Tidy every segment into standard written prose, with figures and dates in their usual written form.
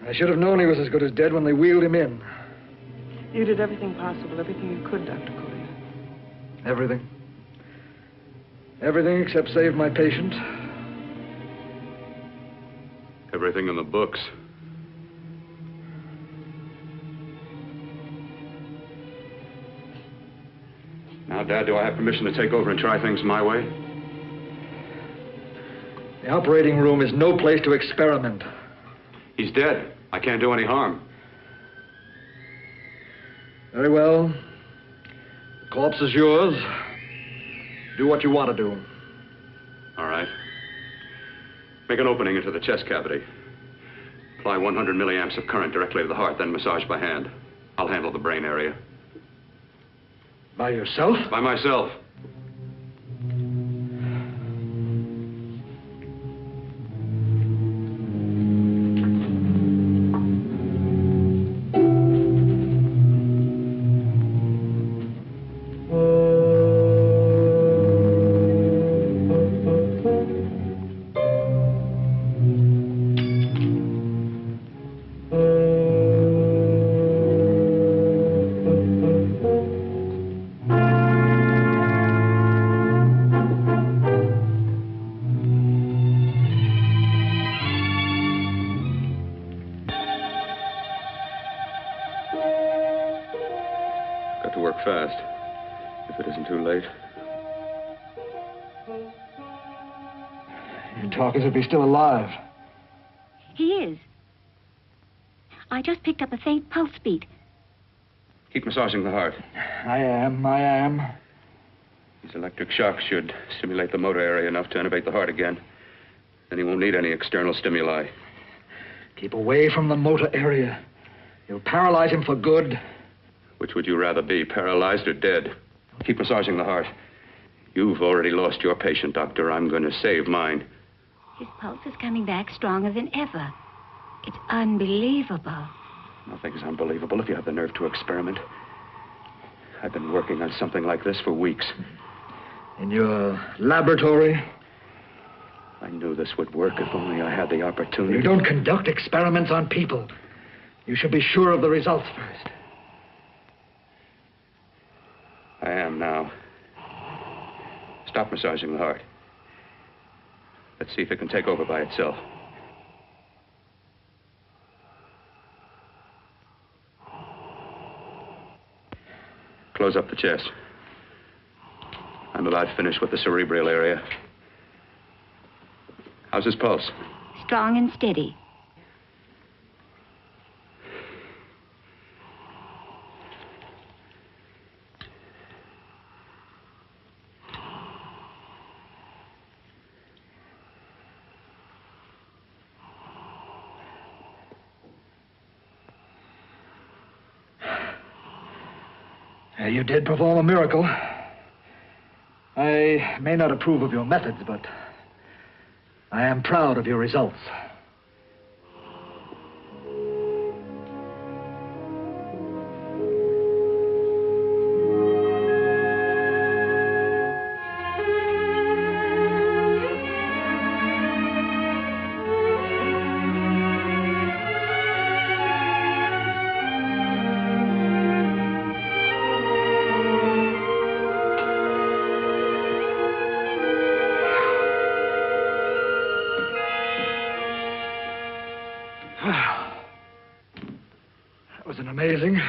I should have known he was as good as dead when they wheeled him in. You did everything possible, everything you could, Dr. Collier. Everything. Everything except save my patient. Everything in the books. Now, Dad, do I have permission to take over and try things my way? The operating room is no place to experiment. He's dead. I can't do any harm. Very well. The corpse is yours. Do what you want to do. All right. Make an opening into the chest cavity. Apply 100 milliamps of current directly to the heart, then massage by hand. I'll handle the brain area. By yourself? By myself. As if he's still alive. He is. I just picked up a faint pulse beat. Keep massaging the heart. I am. These electric shocks should stimulate the motor area enough to innervate the heart again. Then he won't need any external stimuli. Keep away from the motor area. You'll paralyze him for good. Which would you rather be, paralyzed or dead? Keep massaging the heart. You've already lost your patient, Doctor. I'm going to save mine. His pulse is coming back stronger than ever. It's unbelievable. Nothing's unbelievable if you have the nerve to experiment. I've been working on something like this for weeks. In your laboratory? I knew this would work if only I had the opportunity. You don't conduct experiments on people. You should be sure of the results first. I am now. Stop massaging the heart. Let's see if it can take over by itself. Close up the chest. I'm about finished with the cerebral area. How's his pulse? Strong and steady. You did perform a miracle. I may not approve of your methods, but I am proud of your results. Amazing.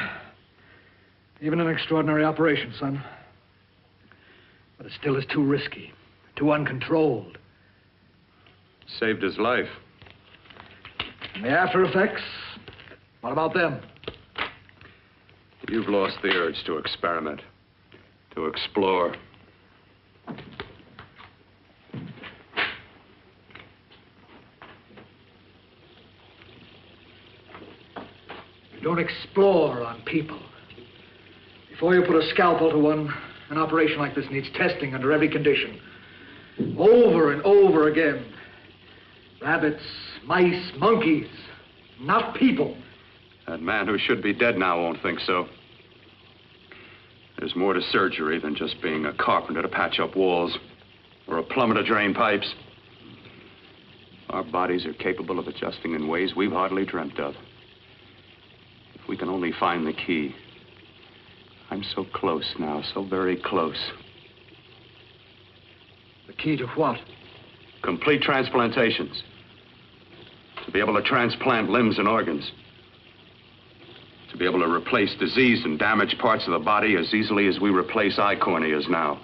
Even an extraordinary operation, son. But it still is too risky, too uncontrolled. Saved his life. And the after effects, what about them? You've lost the urge to experiment, to explore. Don't explore on people. Before you put a scalpel to one, an operation like this needs testing under every condition. Over and over again. Rabbits, mice, monkeys, not people. That man who should be dead now won't think so. There's more to surgery than just being a carpenter to patch up walls or a plumber to drain pipes. Our bodies are capable of adjusting in ways we've hardly dreamt of. we can only find the key. I'm so close now, so very close. The key to what? Complete transplantations. To be able to transplant limbs and organs. To be able to replace diseased and damaged parts of the body as easily as we replace eye corneas now.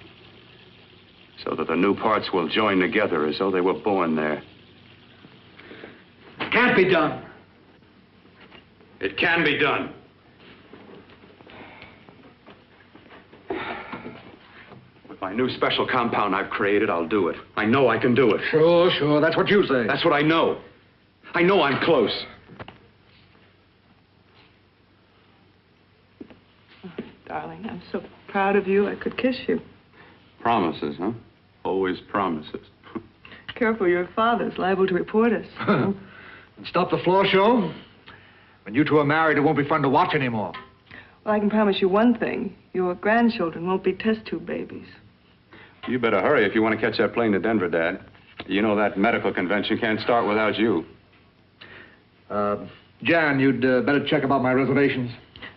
So that the new parts will join together as though they were born there. It can't be done. It can be done. With my new special compound I've created, I'll do it. I know I can do it. Sure, that's what you say. That's what I know. I know I'm close. Oh, darling, I'm so proud of you, I could kiss you. Promises, huh? Always promises. Careful, your father's liable to report us. And stop the floor show. When you two are married, it won't be fun to watch anymore. Well, I can promise you one thing. Your grandchildren won't be test tube babies. You better hurry if you want to catch that plane to Denver, Dad. You know that medical convention can't start without you. Jan, you'd better check about my reservations.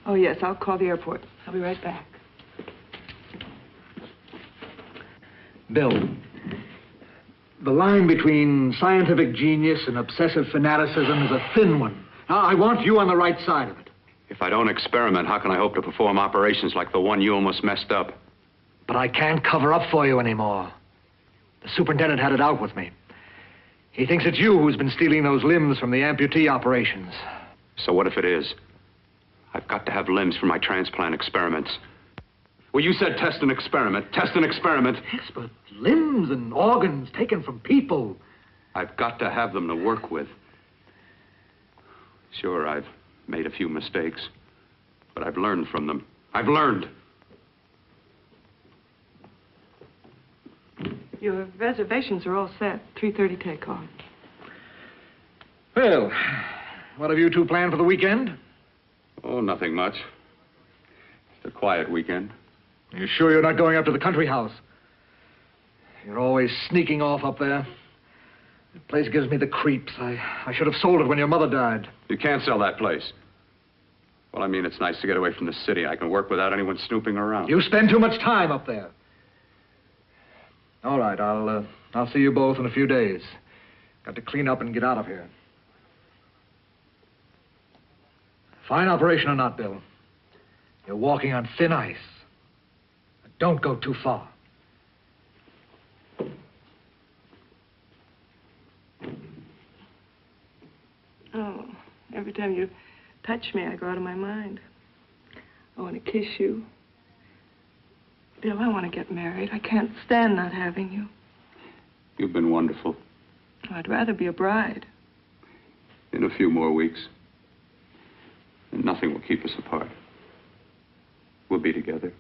Oh, yes, I'll call the airport. I'll be right back. Bill, the line between scientific genius and obsessive fanaticism is a thin one. Now, I want you on the right side of it. If I don't experiment, how can I hope to perform operations like the one you almost messed up? But I can't cover up for you anymore. The superintendent had it out with me. He thinks it's you who's been stealing those limbs from the amputee operations. So what if it is? I've got to have limbs for my transplant experiments. Well, you said test and experiment. Test and experiment. Yes, but limbs and organs taken from people. I've got to have them to work with. Sure, I've made a few mistakes, but I've learned from them. I've learned. Your reservations are all set. 3:30 takeoff. Well, what have you two planned for the weekend? Oh, nothing much. Just a quiet weekend. Are you sure you're not going up to the country house? You're always sneaking off up there. The place gives me the creeps. I should have sold it when your mother died. You can't sell that place. Well, I mean, it's nice to get away from the city. I can work without anyone snooping around. You spend too much time up there. All right, I'll see you both in a few days. Got to clean up and get out of here. Fine operation or not, Bill, you're walking on thin ice. Don't go too far. Oh, every time you touch me, I go out of my mind. I want to kiss you. Bill, I want to get married. I can't stand not having you. You've been wonderful. I'd rather be a bride. In a few more weeks. And nothing will keep us apart. We'll be together.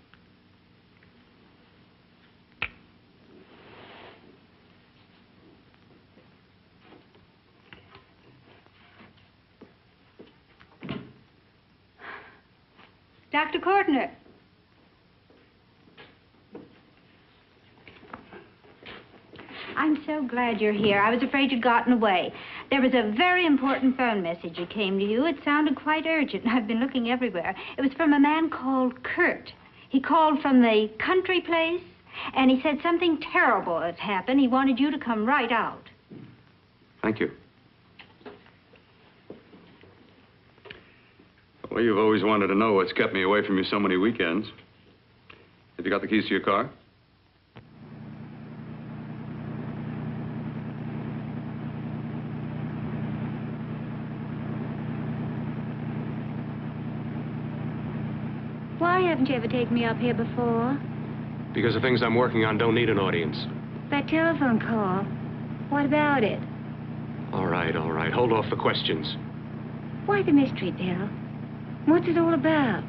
Dr. Courtner. I'm so glad you're here. I was afraid you'd gotten away. There was a very important phone message that came to you. It sounded quite urgent. I've been looking everywhere. It was from a man called Kurt. He called from the country place, and he said something terrible had happened. He wanted you to come right out. Thank you. Well, you've always wanted to know what's kept me away from you so many weekends. Have you got the keys to your car? Why haven't you ever taken me up here before? Because the things I'm working on don't need an audience. That telephone call. What about it? All right, all right. Hold off the questions. Why the mystery, Bill? What's it all about?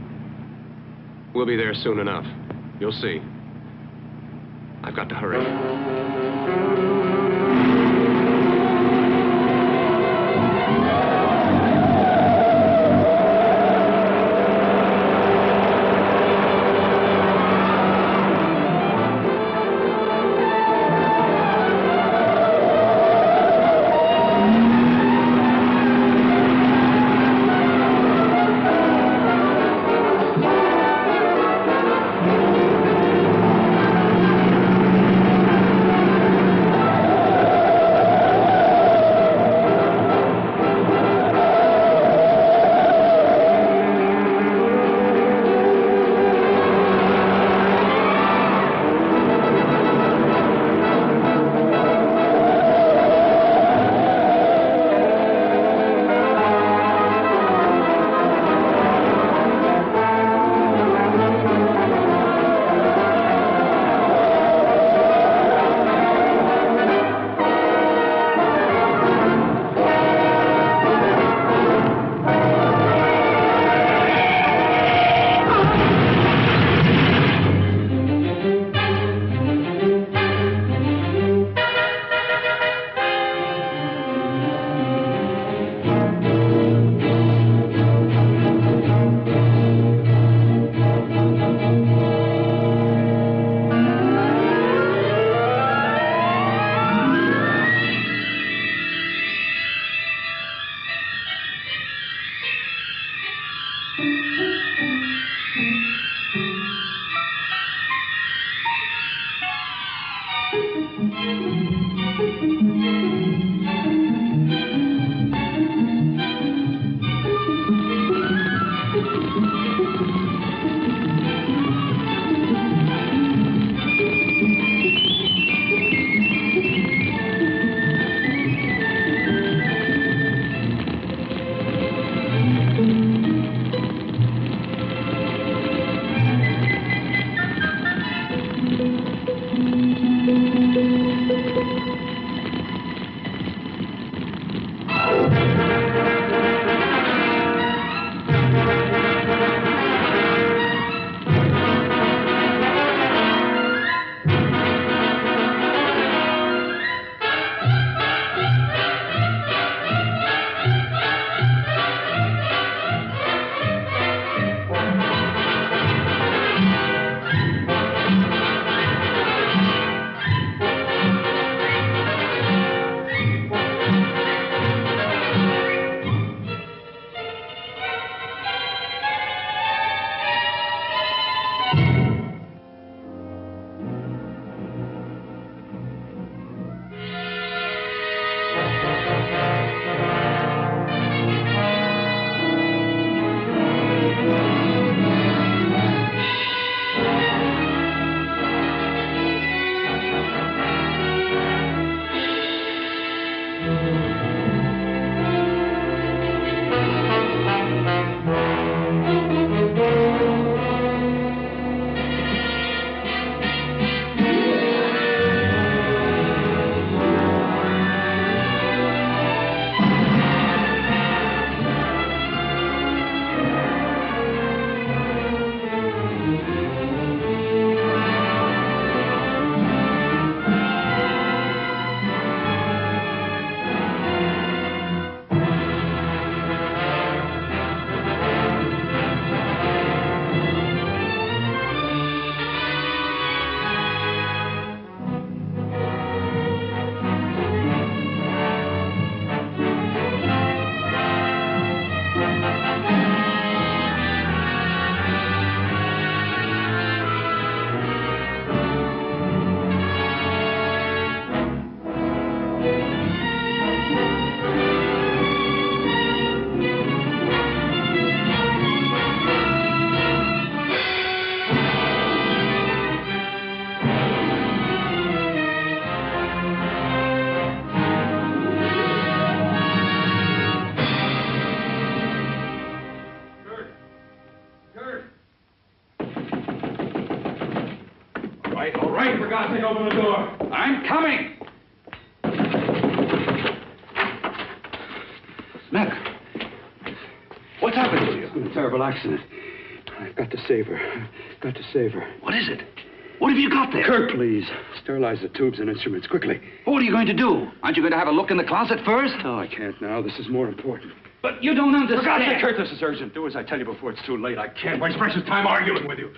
We'll be there soon enough. You'll see. I've got to hurry. All right, for God's sake, open the door. I'm coming. Mac, what's happened to you? It's been a terrible accident. I've got to save her. Got to save her. What is it? What have you got there? Kurt, please. Sterilize the tubes and instruments quickly. What are you going to do? Aren't you going to have a look in the closet first? No, I can't now. This is more important. But you don't understand. For God's sake, Kurt, this is urgent. Do as I tell you before it's too late. I can't waste precious time arguing with you.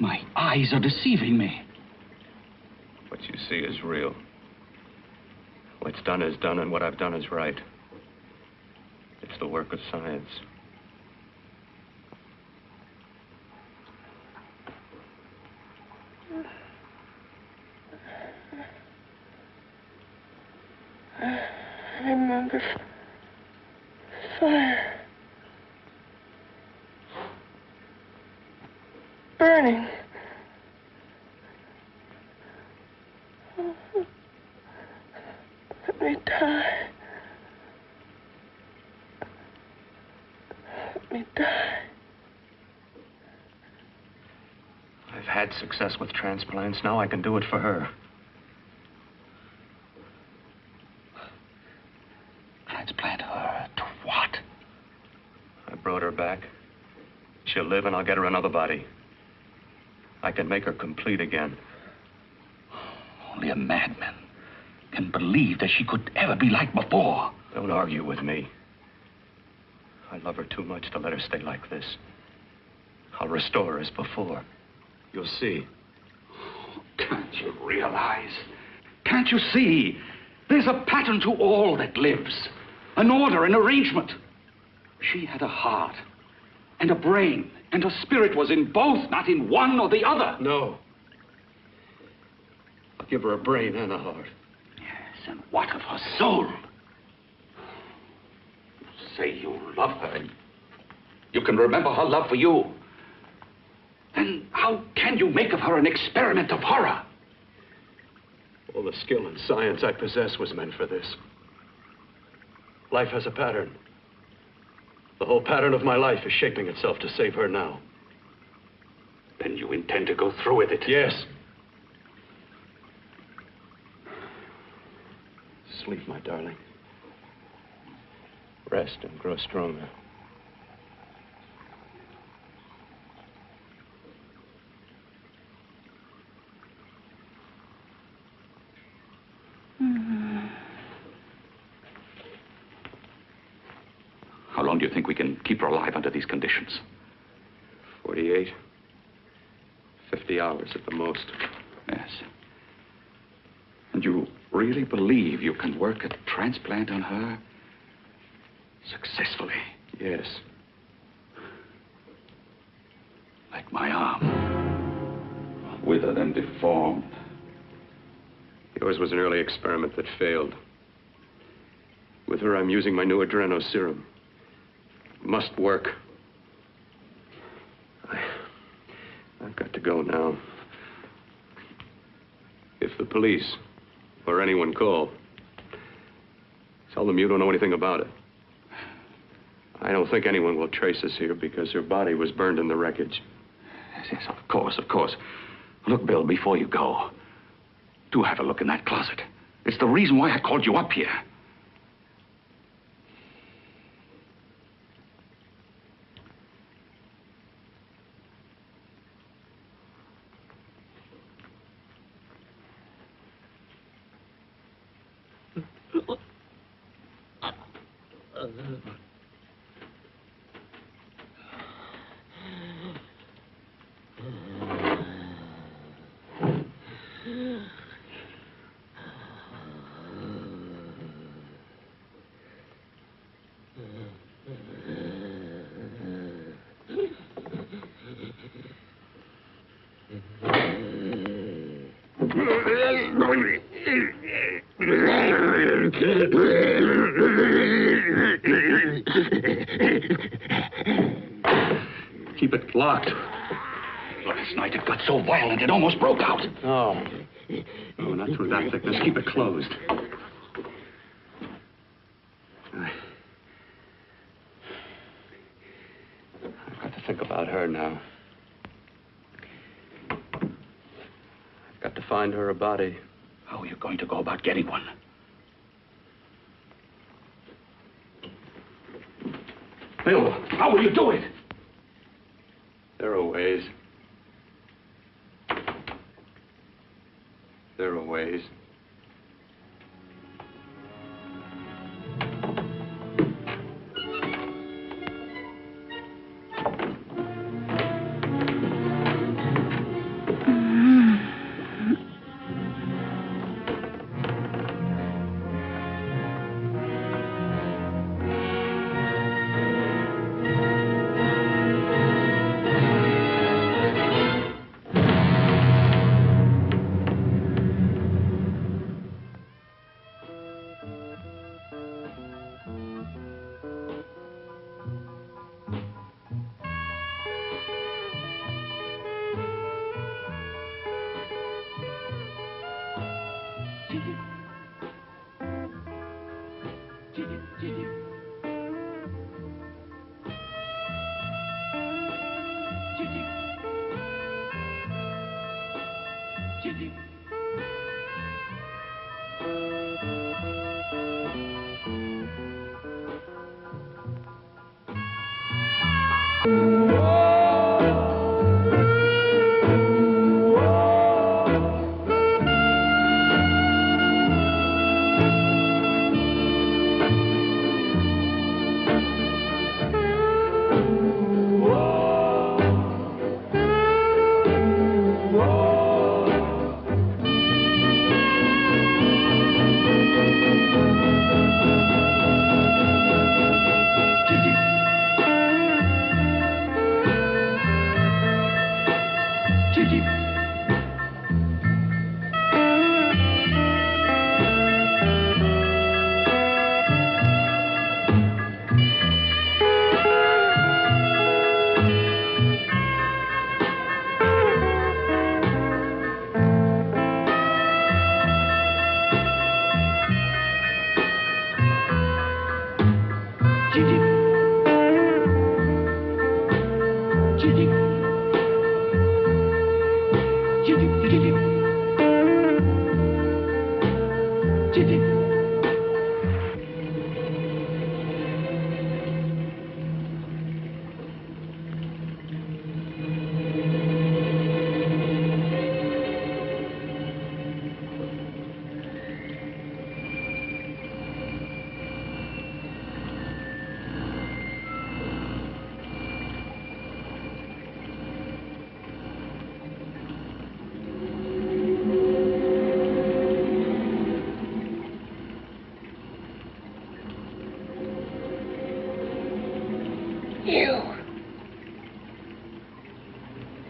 My eyes are deceiving me. What you see is real. What's done is done, and what I've done is right. It's the work of science. I remember fire. Burning. Let me die. Let me die. I've had success with transplants. Now I can do it for her. Transplant her to what? I brought her back. She'll live, and I'll get her another body. I can make her complete again. Only a madman can believe that she could ever be like before. Don't argue with me. I love her too much to let her stay like this. I'll restore her as before. You'll see. Can't you realize? Can't you see? There's a pattern to all that lives. An order, an arrangement. She had a heart and a brain, and her spirit was in both, not in one or the other. No. I'll give her a brain and a heart. Yes, and what of her soul? You say you love her, and you can remember her love for you. Then how can you make of her an experiment of horror? All the skill and science I possess was meant for this. Life has a pattern. The whole pattern of my life is shaping itself to save her now. Then you intend to go through with it? Yes. Sleep, my darling. Rest and grow stronger. How long do you think we can keep her alive under these conditions? 48. 50 hours at the most. Yes. And you really believe you can work a transplant on her successfully? Yes. Like my arm. Withered and deformed. Yours was an early experiment that failed. With her, I'm using my new adreno serum. Must work. I've got to go now. If the police or anyone call, tell them you don't know anything about it. I don't think anyone will trace us here because her body was burned in the wreckage. Yes, of course, of course. Look, Bill, before you go, do have a look in that closet. It's the reason why I called you up here. Keep it locked. Last night it got so violent it almost broke out. Oh. Oh, not through that thickness. Keep it closed. I've got to think about her now. I've got to find her a body. How are you going to go about getting one? Bill, how will you do it? There are ways. There are ways. You.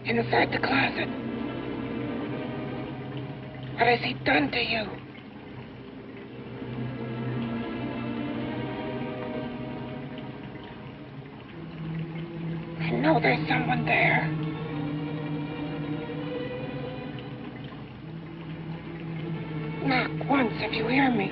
Inside the closet. What has he done to you? I know there's someone there. Knock once if you hear me.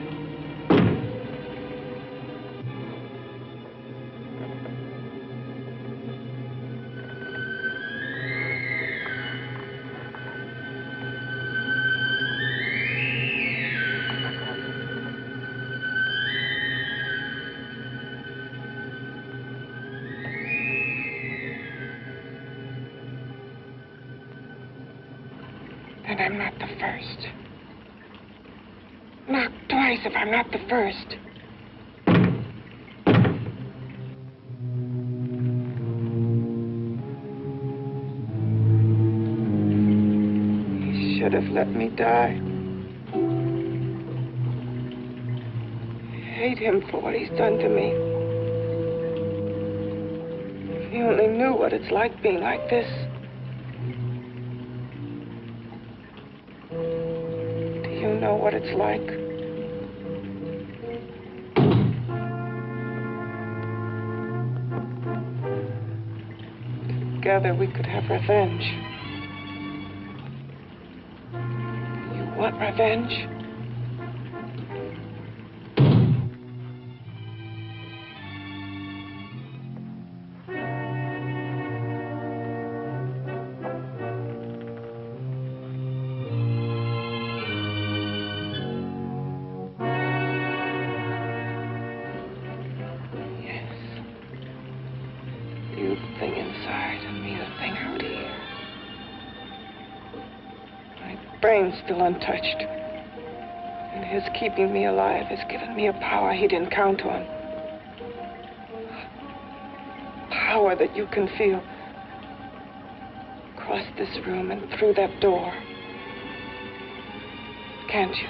And I'm not the first. Knock twice if I'm not the first. He should have let me die. I hate him for what he's done to me. If he only knew what it's like being like this. You know what it's like. Together we could have revenge. You want revenge? You the thing inside and me the thing out here. My brain's still untouched. And his keeping me alive has given me a power he didn't count on. Power that you can feel across this room and through that door. Can't you?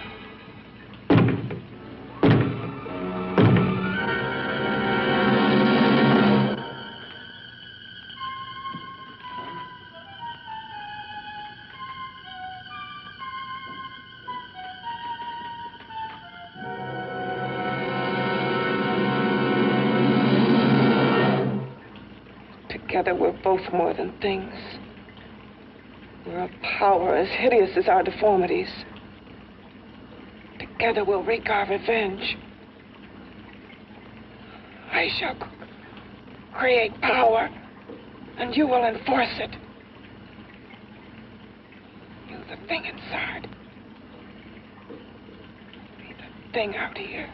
Together, we're both more than things. We're a power as hideous as our deformities. Together, we'll wreak our revenge. I shall create power, and you will enforce it. You the thing inside. Leave the thing out here.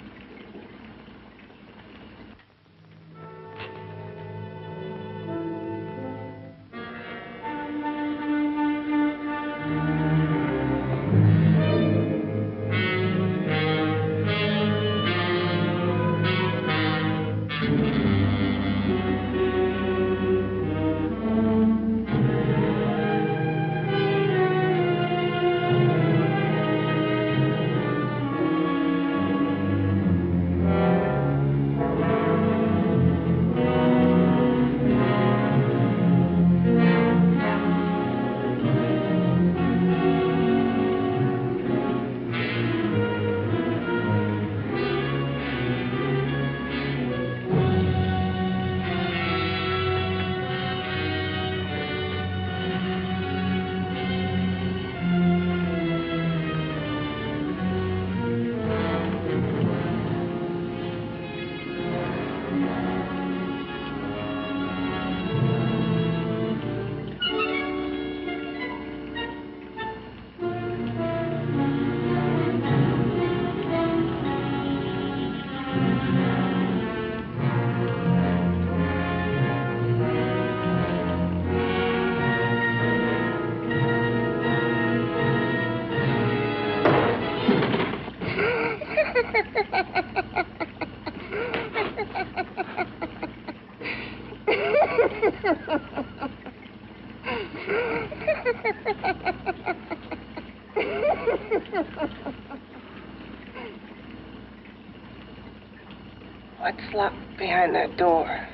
What's locked behind that door?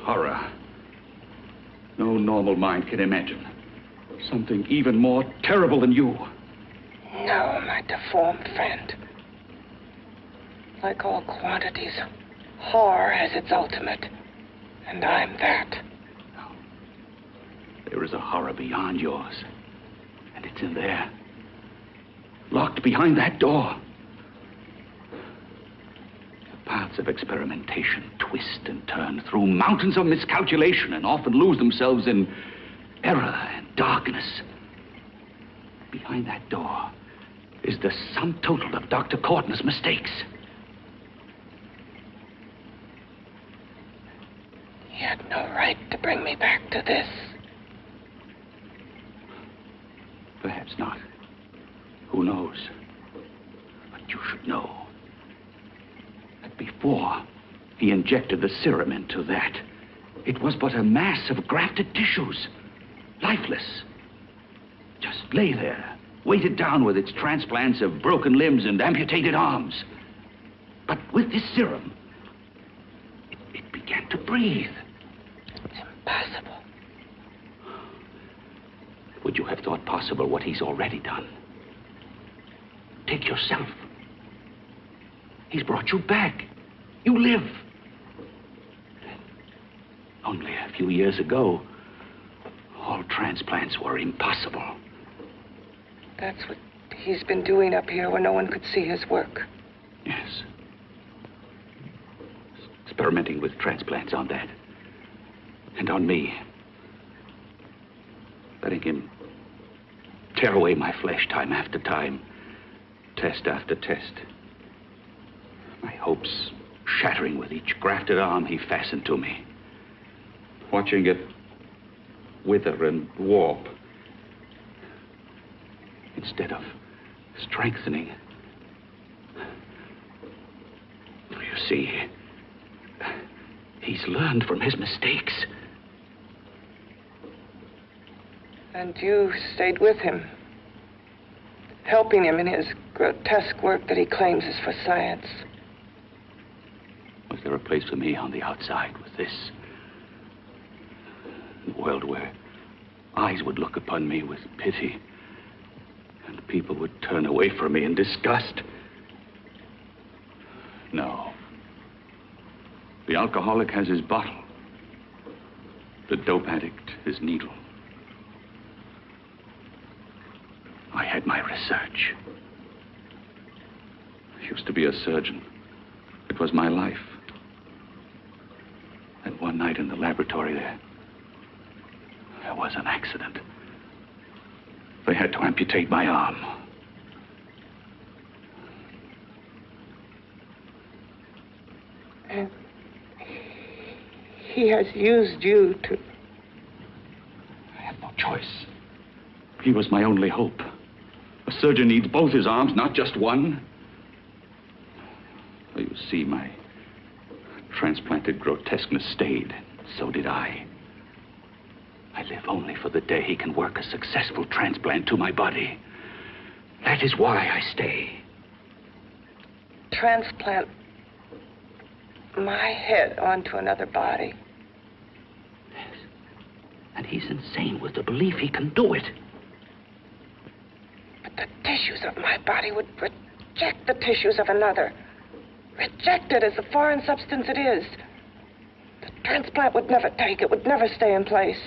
Horror. No normal mind can imagine. Something even more terrible than you. No, my deformed friend. Like all quantities, horror has its ultimate. And I'm that. No. There is a horror beyond yours. And it's in there. Locked behind that door. The paths of experimentation twist and turn through mountains of miscalculation and often lose themselves in error and darkness. Behind that door is the sum total of Dr. Courtney's mistakes. He had no right to bring me back to this. Perhaps not. Who knows? But you should know that before he injected the serum into that, it was but a mass of grafted tissues, lifeless. Just lay there, weighted down with its transplants of broken limbs and amputated arms. But with this serum, it began to breathe. It's impossible. Would you have thought possible what he's already done? Take yourself. He's brought you back. You live. Only a few years ago, all transplants were impossible. That's what he's been doing up here where no one could see his work. Yes. Experimenting with transplants on that. And on me. Letting him tear away my flesh time after time. Test after test. My hopes shattering with each grafted arm he fastened to me. Watching it wither and warp. Instead of strengthening. You see, he's learned from his mistakes. And you stayed with him, helping him in his grotesque work that he claims is for science. Was there a place for me on the outside with this? A world where eyes would look upon me with pity and people would turn away from me in disgust? No. The alcoholic has his bottle. The dope addict his needle. I had my research. I used to be a surgeon. It was my life. And one night in the laboratory there was an accident. They had to amputate my arm. And he has used you to... I had no choice. He was my only hope. A surgeon needs both his arms, not just one. You see, my transplanted grotesqueness stayed. So did I. I live only for the day he can work a successful transplant to my body. That is why I stay. Transplant my head onto another body. Yes. And he's insane with the belief he can do it. But the tissues of my body would reject the tissues of another. Reject it as the foreign substance it is. The transplant would never take it, would never stay in place.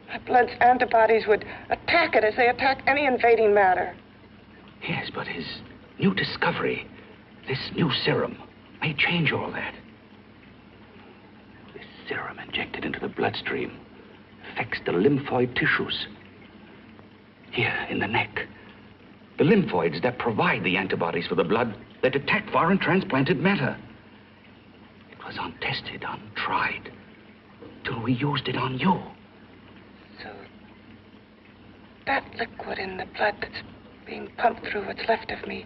My blood's antibodies would attack it as they attack any invading matter. Yes, but his new discovery, this new serum, may change all that. This serum injected into the bloodstream affects the lymphoid tissues. Here, in the neck. The lymphoids that provide the antibodies for the blood that attack foreign transplanted matter. It was untested, untried, till we used it on you. So, that liquid in the blood that's being pumped through what's left of me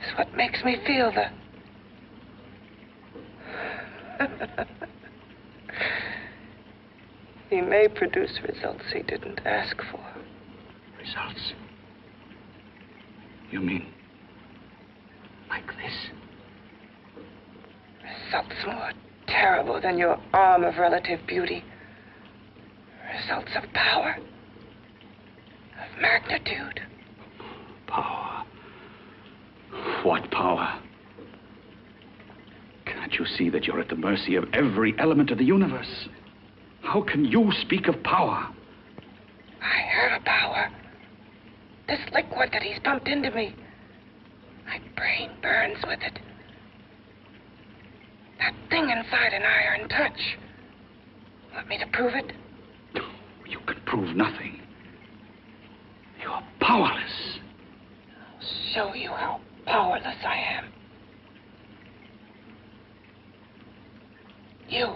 is what makes me feel the... He may produce results he didn't ask for. Results? You mean like this? Results more terrible than your arm of relative beauty. Results of power. Of magnitude. Power. What power? Can't you see that you're at the mercy of every element of the universe? How can you speak of power? I have a power. This liquid that he's pumped into me. My brain burns with it. That thing inside an iron touch. Want me to prove it? You can prove nothing. You're powerless. I'll show you how powerless I am. You.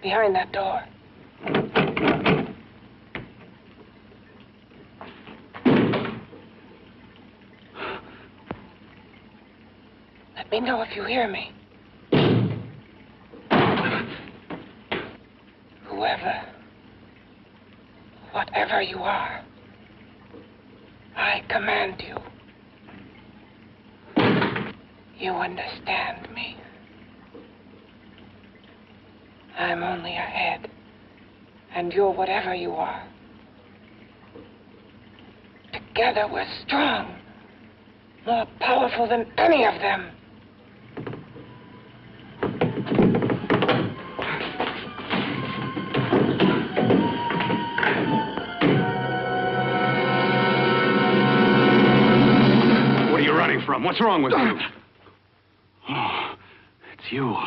Behind that door. Let me know if you hear me. Whoever, whatever you are, I command you. You understand me. I'm only a head, and you're whatever you are. Together we're strong, more powerful than any of them. What are you running from? What's wrong with you? Oh, it's you.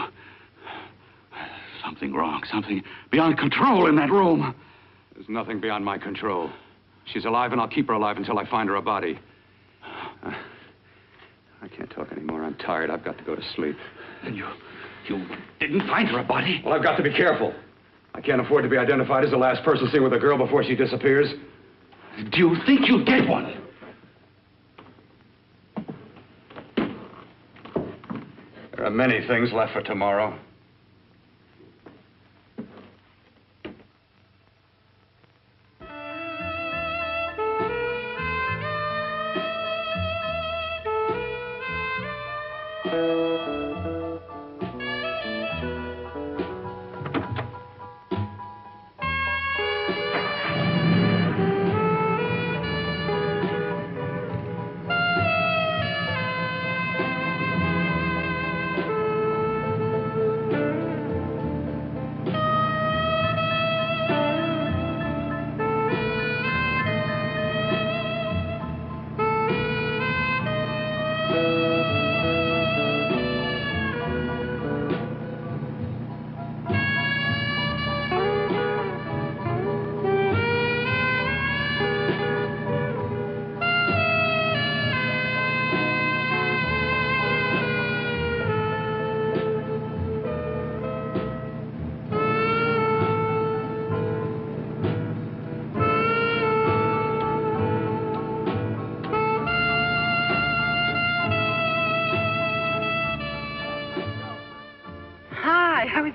Something wrong, something beyond control in that room. There's nothing beyond my control. She's alive, and I'll keep her alive until I find her a body. I can't talk anymore. I'm tired. I've got to go to sleep. And you didn't find her a body? Well, I've got to be careful. I can't afford to be identified as the last person seen with a girl before she disappears. Do you think you'll get one? There are many things left for tomorrow.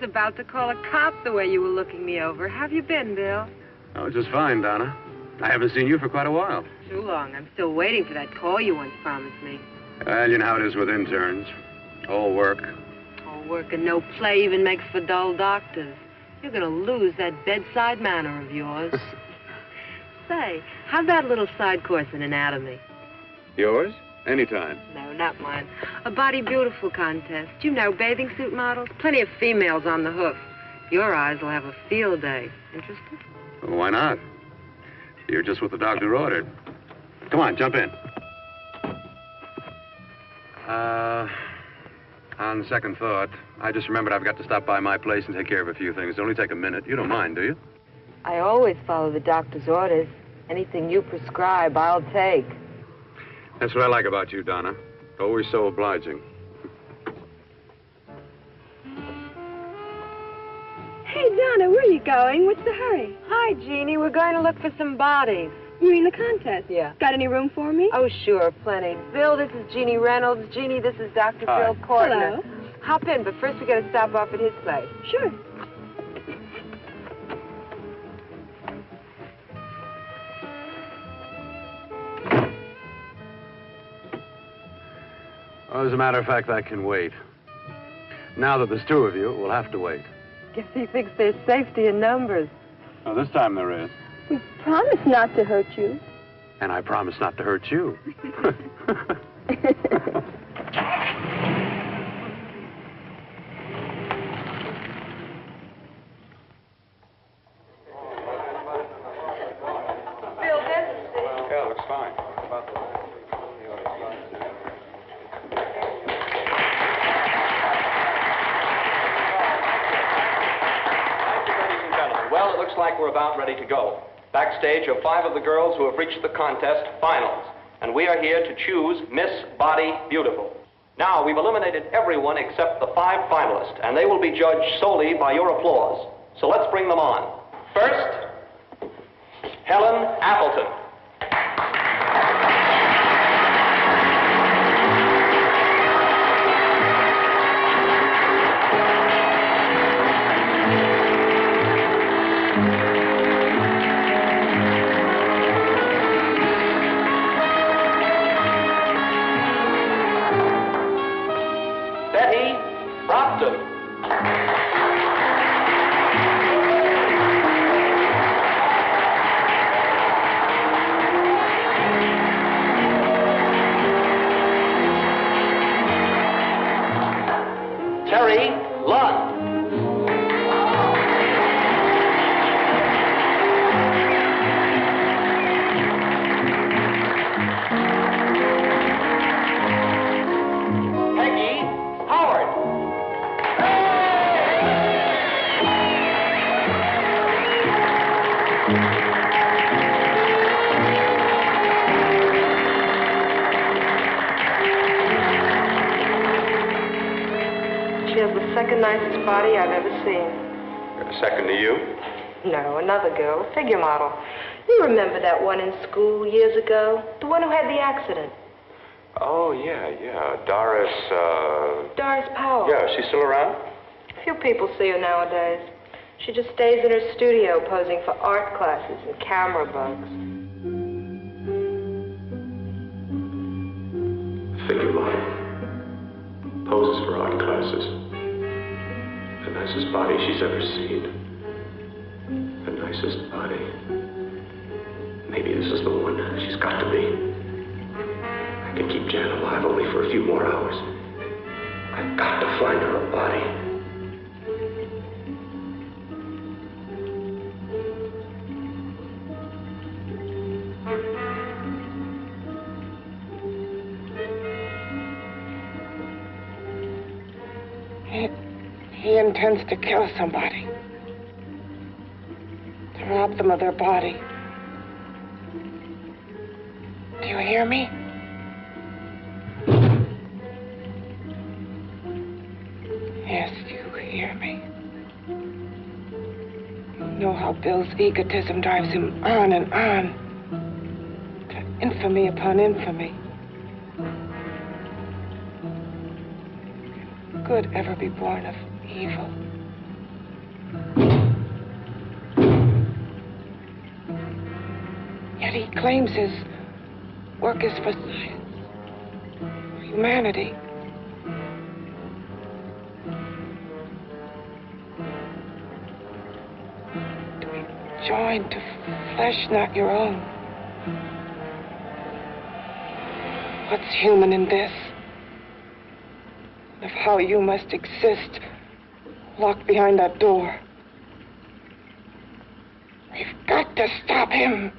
about to call a cop the way you were looking me over. How have you been, Bill? Oh, just fine, Donna. I haven't seen you for quite a while. Too long. I'm still waiting for that call you once promised me. Well, you know how it is with interns. All work. All work and no play even makes for dull doctors. You're going to lose that bedside manner of yours. Say, how'd that little side course in anatomy? Yours? Anytime. No, not mine. A body beautiful contest. You know, bathing suit models. Plenty of females on the hoof. Your eyes will have a field day. Interested? Well, why not? You're just what the doctor ordered. Come on, jump in. On second thought, I just remembered I've got to stop by my place and take care of a few things. It'll only take a minute. You don't mind, do you? I always follow the doctor's orders. Anything you prescribe, I'll take. That's what I like about you, Donna. Always so obliging. Hey, Donna, where are you going? What's the hurry? Hi, Jeannie. We're going to look for some bodies. You mean the contest? Yeah. Got any room for me? Oh, sure, plenty. Bill, this is Jeannie Reynolds. Jeannie, this is Dr. Hi. Bill Cortner. Hello. Hop in, but first we got to stop off at his place. Sure. Well, as a matter of fact, I can wait. Now that there's two of you, we'll have to wait. Guess he thinks there's safety in numbers. Oh, this time there is. We promised not to hurt you. And I promise not to hurt you. Bill, this Yeah, looks fine. Well, it looks like we're about ready to go. Backstage are 5 of the girls who have reached the contest finals, and we are here to choose Miss Body Beautiful. Now, we've eliminated everyone except the 5 finalists, and they will be judged solely by your applause. So let's bring them on. First, Helen Appleton. Terry Lund. Peggy Howard. She has the second nicest body I've ever seen. Second to you? No, another girl, a figure model. You remember that one in school years ago? The one who had the accident. Oh, yeah. Doris, Doris Powell. Yeah, she's still around? Few people see her nowadays. She just stays in her studio posing for art classes and camera bugs. Figure model. Poses for art classes. The nicest body she's ever seen. The nicest body. Maybe this is the one. She's got to be. I can keep Jan alive only for a few more hours. I've got to find her a body. He intends to kill somebody. To rob them of their body. Do you hear me? Yes, you hear me. You know how Bill's egotism drives him on and on. To infamy upon infamy. Good ever be born of evil? Yet he claims his work is for science, for humanity. To be joined to flesh not your own. What's human in this? Of how you must exist, locked behind that door. We've got to stop him.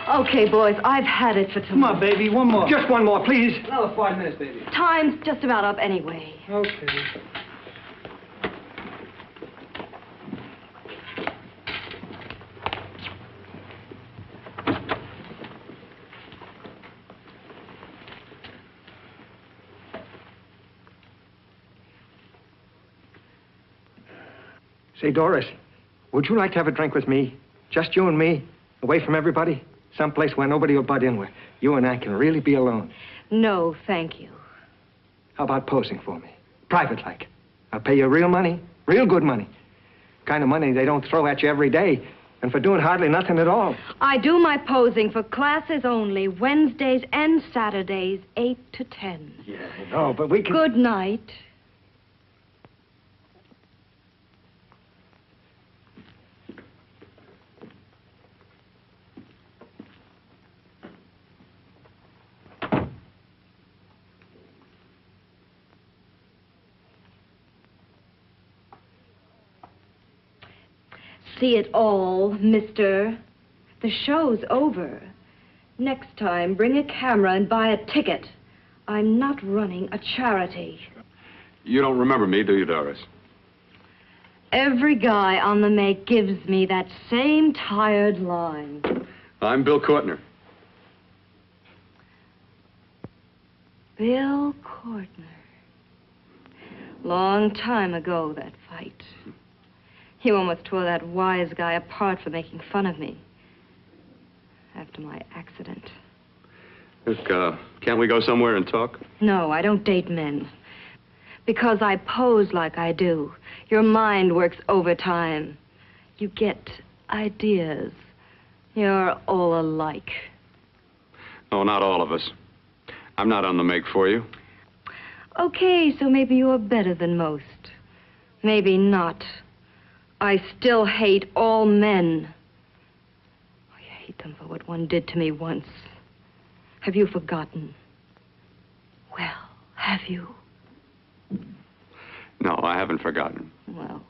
Okay, boys, I've had it for tonight. Come on, baby, one more. Just one more, please. Another 5 minutes, baby. Time's just about up anyway. Okay. Say, Doris, would you like to have a drink with me? Just you and me, away from everybody? Someplace where nobody will butt in, where you and I can really be alone. No, thank you. How about posing for me? Private like. I'll pay you real money, real good money. Kind of money they don't throw at you every day, and for doing hardly nothing at all. I do my posing for classes only, Wednesdays and Saturdays, 8 to 10. Yeah, I know, but we can... Good night. See it all, mister. The show's over. Next time, bring a camera and buy a ticket. I'm not running a charity. You don't remember me, do you, Doris? Every guy on the make gives me that same tired line. I'm Bill Courtner. Bill Courtner. Long time ago, that fight. You almost tore that wise guy apart for making fun of me. After my accident. Look, can't we go somewhere and talk? No, I don't date men. Because I pose like I do. Your mind works overtime. You get ideas. You're all alike. Oh, not all of us. I'm not on the make for you. Okay, so maybe you're better than most. Maybe not. I still hate all men. I hate them for what one did to me once. Have you forgotten? Well, have you? No, I haven't forgotten. Well,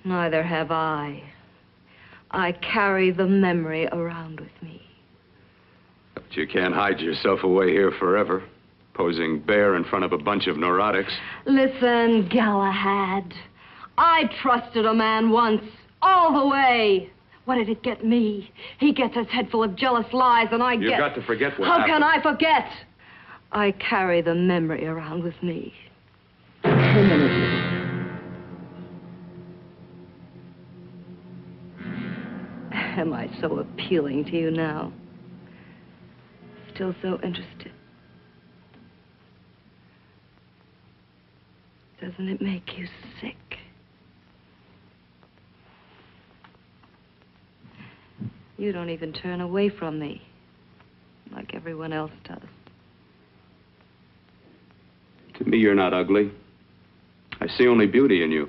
neither have I. I carry the memory around with me. But you can't hide yourself away here forever, posing bare in front of a bunch of neurotics. Listen, Galahad. I trusted a man once, all the way. What did it get me? He gets his head full of jealous lies, and I get... You've got to forget what How happened. can I forget? I carry the memory around with me. Am I so appealing to you now? Still so interested? Doesn't it make you sick? You don't even turn away from me, like everyone else does. To me, you're not ugly. I see only beauty in you.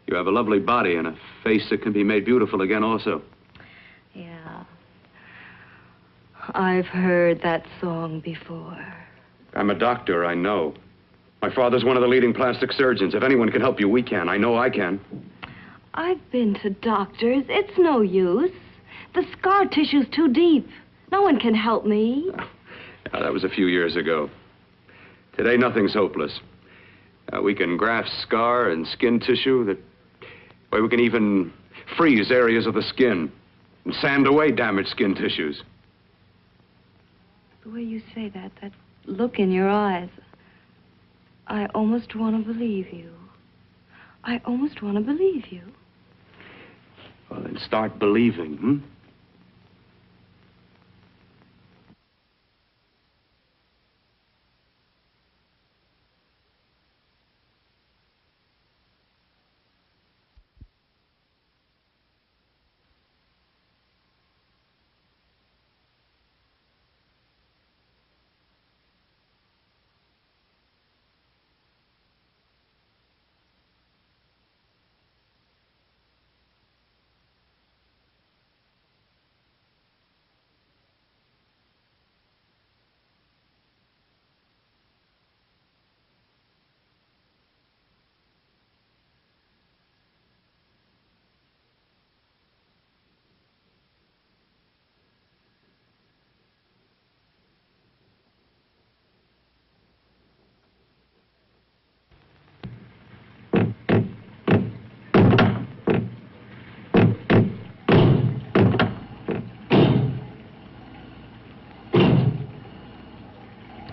You have a lovely body and a face that can be made beautiful again also. Yeah. I've heard that song before. I'm a doctor, I know. My father's one of the leading plastic surgeons. If anyone can help you, we can. I know I can. I've been to doctors. It's no use. The scar tissue's too deep. No one can help me. Yeah, that was a few years ago. Today, nothing's hopeless. We can graft scar and skin tissue that... Well, we can even freeze areas of the skin and sand away damaged skin tissues. The way you say that look in your eyes, I almost want to believe you. I almost want to believe you. Well, then start believing, hmm?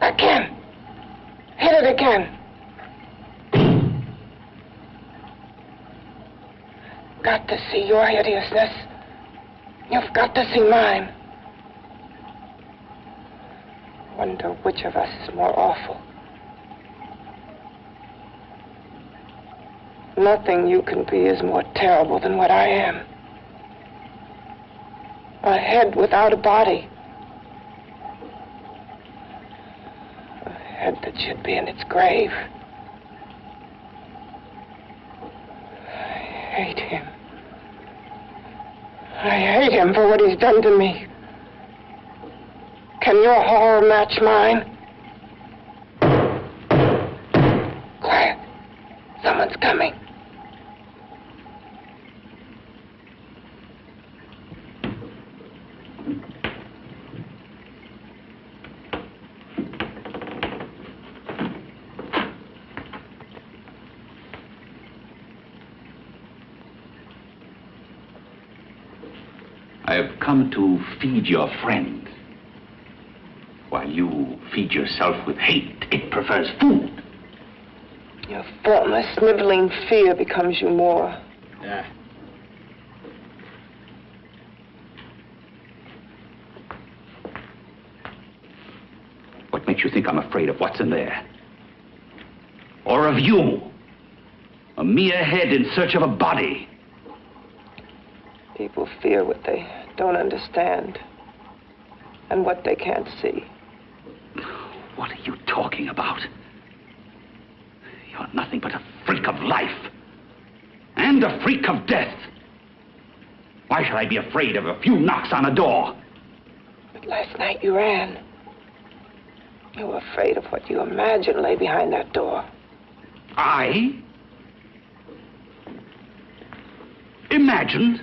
Again. Hit it again. Got to see your hideousness. You've got to see mine. Wonder which of us is more awful. Nothing you can be is more terrible than what I am. A head without a body. A head that should be in its grave. I hate him. I hate him for what he's done to me. Can your horror match mine? Quiet. Someone's coming. I have come to feed your friend. While you feed yourself with hate, it prefers food. Your formless, sniveling fear becomes you more. Yeah. What makes you think I'm afraid of what's in there? Or of you? A mere head in search of a body. People fear what they don't understand and what they can't see. What are you talking about? You're nothing but a freak of life and a freak of death. Why should I be afraid of a few knocks on a door? But last night you ran. You were afraid of what you imagined lay behind that door. I? Imagined?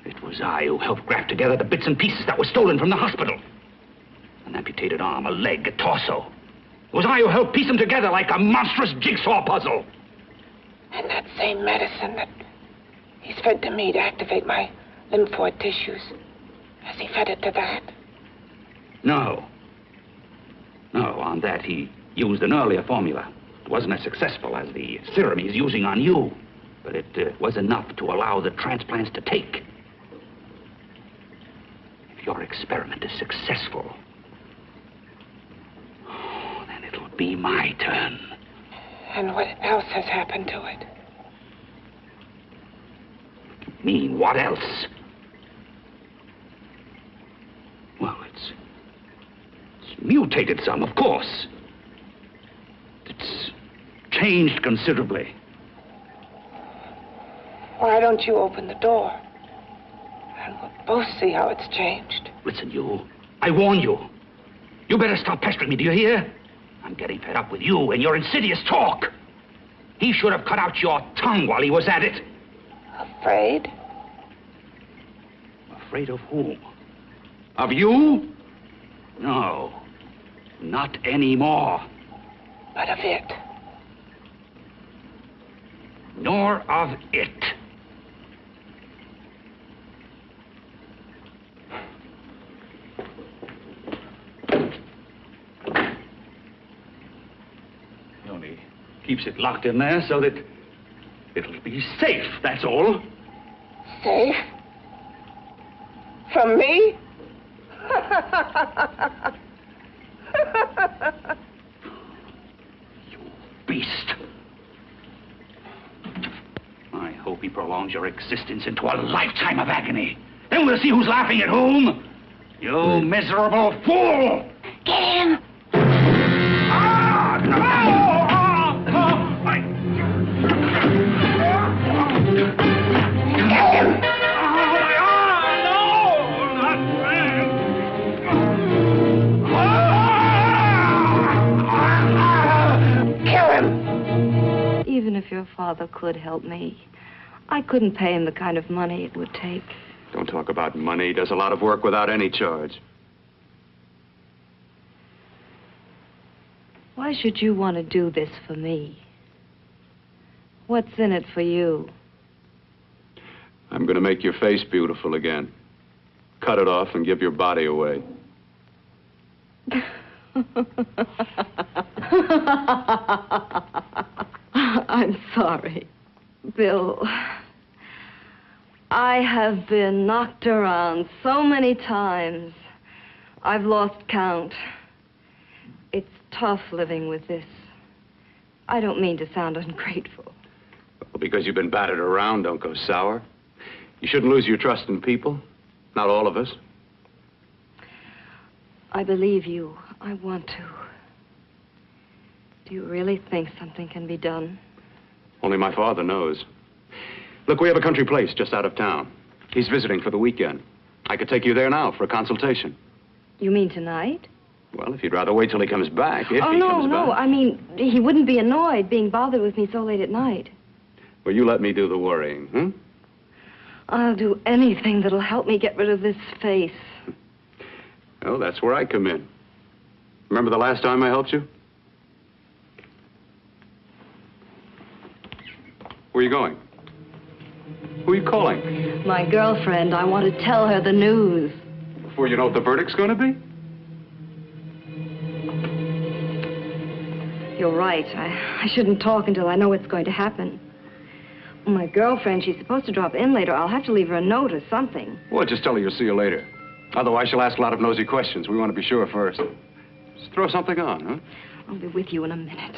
It was I who helped graft together the bits and pieces that were stolen from the hospital. An amputated arm, a leg, a torso. It was I who helped piece them together like a monstrous jigsaw puzzle. And that same medicine He's fed to me to activate my lymphoid tissues. Has he fed it to that? No. No, on that he used an earlier formula. It wasn't as successful as the serum he's using on you, but it was enough to allow the transplants to take. If your experiment is successful, then it'll be my turn. And what else has happened to it? Mean what else? Well, it's mutated some, of course. It's changed considerably. Why don't you open the door? And we'll both see how it's changed. Listen, you. I warn you. You better stop pestering me, do you hear? I'm getting fed up with you and your insidious talk. He should have cut out your tongue while he was at it. Afraid? Afraid of whom? Of you? No, not anymore. But of it. Nor of it. He only keeps it locked in there so that it'll be safe, that's all. Safe? From me? You beast. I hope he prolongs your existence into a lifetime of agony. Then we'll see who's laughing at whom. You miserable fool! Get him! Ah, no! Get him! Even if your father could help me, I couldn't pay him the kind of money it would take. Don't talk about money. He does a lot of work without any charge. Why should you want to do this for me? What's in it for you? I'm going to make your face beautiful again. Cut it off and give your body away. I'm sorry, Bill. I have been knocked around so many times. I've lost count. It's tough living with this. I don't mean to sound ungrateful. Well, because you've been battered around, don't go sour. You shouldn't lose your trust in people. Not all of us. I believe you. I want to. Do you really think something can be done? Only my father knows. Look, we have a country place just out of town. He's visiting for the weekend. I could take you there now for a consultation. You mean tonight? Well, if you'd rather wait till he comes back, if he comes no. back. I mean, he wouldn't be annoyed being bothered with me so late at night. Well, you let me do the worrying, hmm? I'll do anything that'll help me get rid of this face. Well, that's where I come in. Remember the last time I helped you? Where are you going? Who are you calling? My girlfriend. I want to tell her the news. Before you know what the verdict's going to be? You're right. I shouldn't talk until I know what's going to happen. My girlfriend, she's supposed to drop in later. I'll have to leave her a note or something. Well, just tell her you'll see you later. Otherwise, she'll ask a lot of nosy questions. We want to be sure first. Just throw something on, huh? I'll be with you in a minute.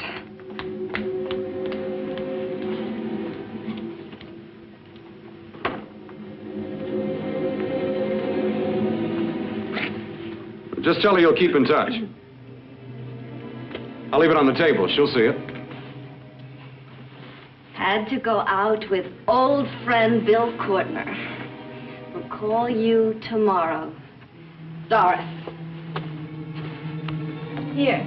Just tell her you'll keep in touch. I'll leave it on the table. She'll see it. Had to go out with old friend Bill Courtner. We'll call you tomorrow. Doris. Here.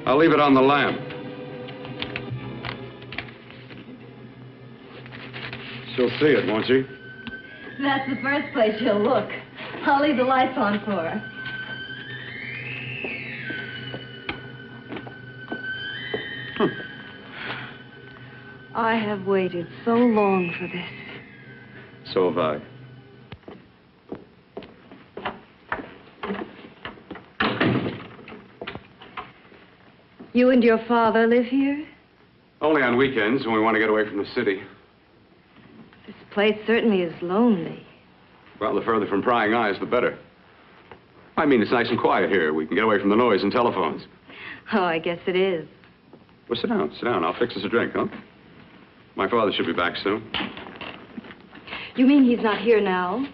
I'll leave it on the lamp. She'll see it, won't she? That's the first place she'll look. I'll leave the lights on for her. I have waited so long for this. So have I. You and your father live here? Only on weekends when we want to get away from the city. This place certainly is lonely. Well, the further from prying eyes, the better. I mean, it's nice and quiet here. We can get away from the noise and telephones. Oh, I guess it is. Well, sit down, sit down. I'll fix us a drink, huh? My father should be back soon. You mean he's not here now?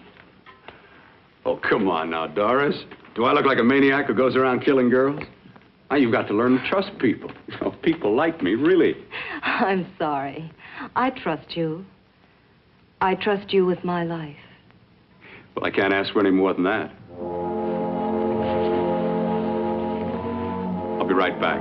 Oh, come on now, Doris. Do I look like a maniac who goes around killing girls? Now, you've got to learn to trust people. You know, people like me, really. I'm sorry. I trust you. I trust you with my life. Well, I can't ask for any more than that. I'll be right back.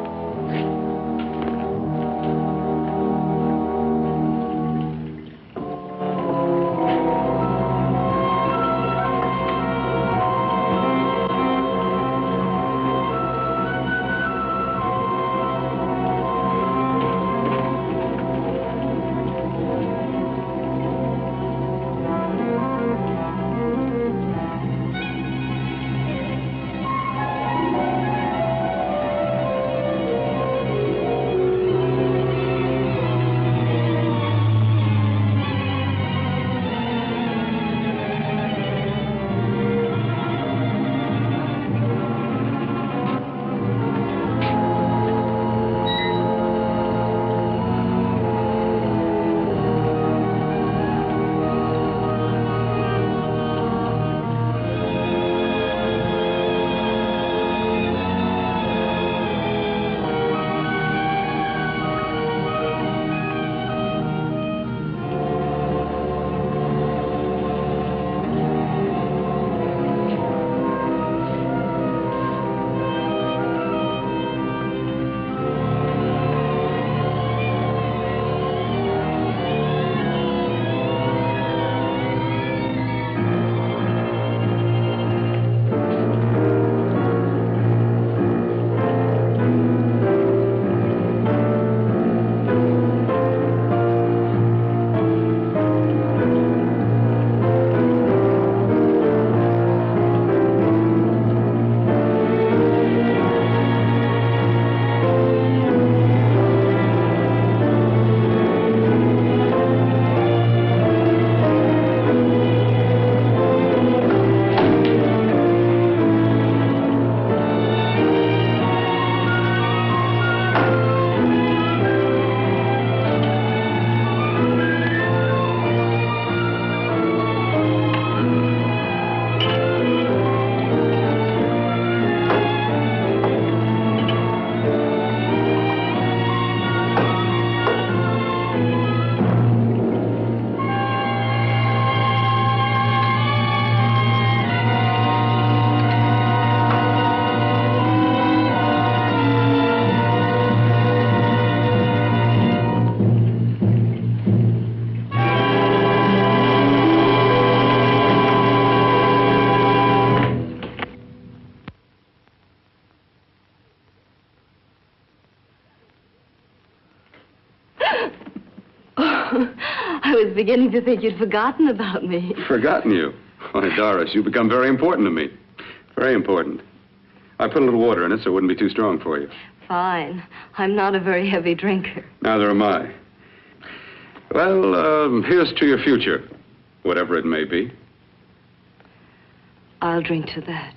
I was beginning to think you'd forgotten about me. Forgotten you? Why, Doris, you've become very important to me. Very important. I put a little water in it so it wouldn't be too strong for you. Fine. I'm not a very heavy drinker. Neither am I. Well, here's to your future, whatever it may be. I'll drink to that.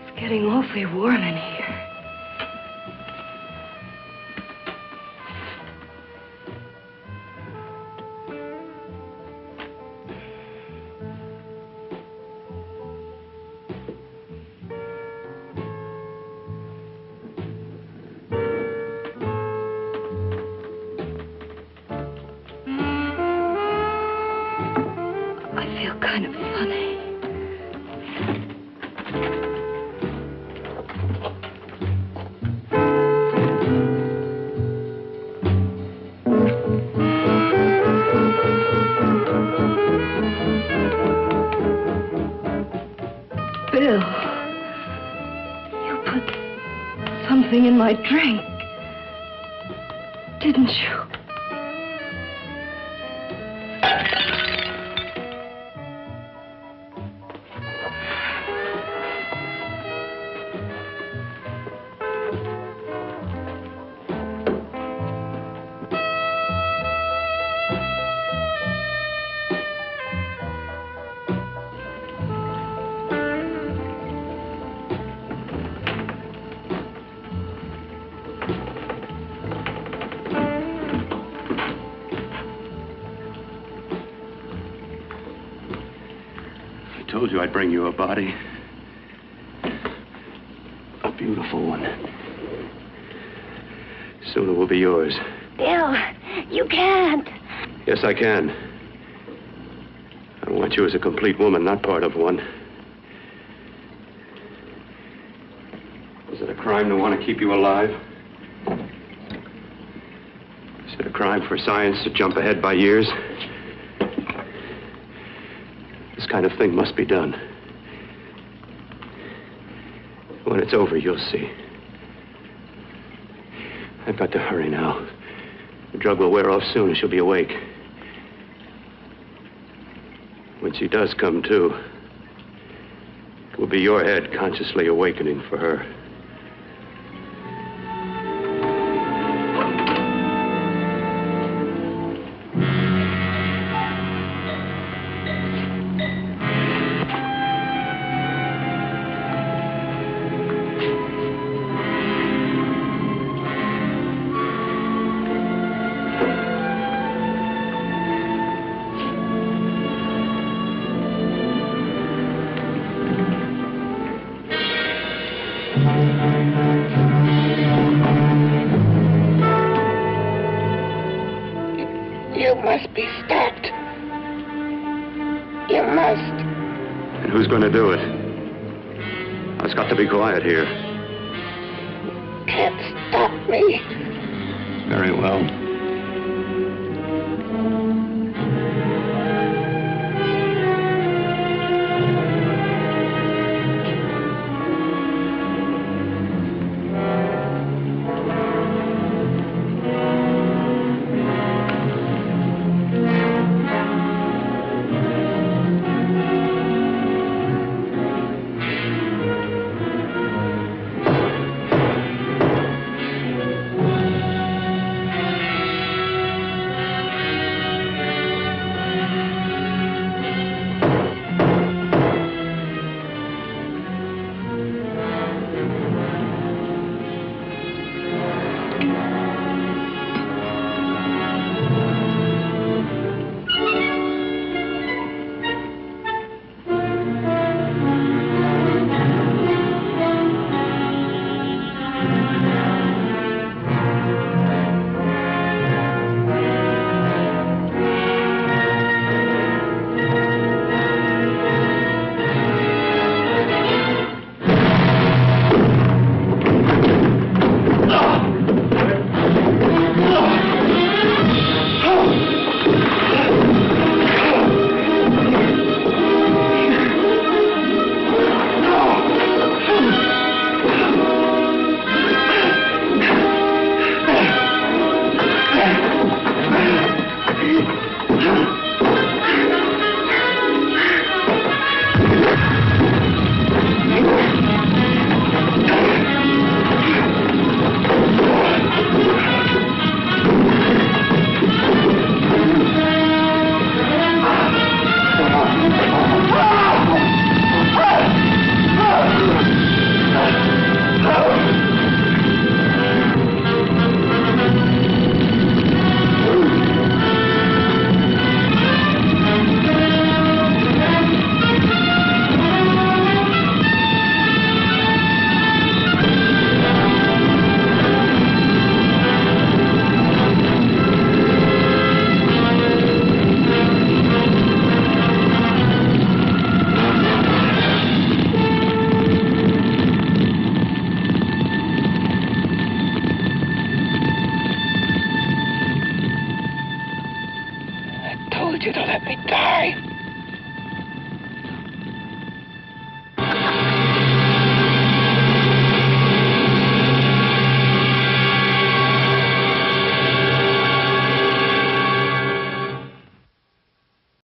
It's getting awfully warm in here. Bill, you put something in my drink, didn't you? I told you I'd bring you a body. A beautiful one. Soon it will be yours. Bill, you can't. Yes, I can. I want you as a complete woman, not part of one. Is it a crime to want to keep you alive? Is it a crime for science to jump ahead by years? This kind of thing must be done. When it's over, you'll see. I've got to hurry now. The drug will wear off soon and she'll be awake. When she does come to, it will be your head consciously awakening for her. You must be stopped. You must. And who's going to do it? It's got to be quiet here. Can't stop me. Very well.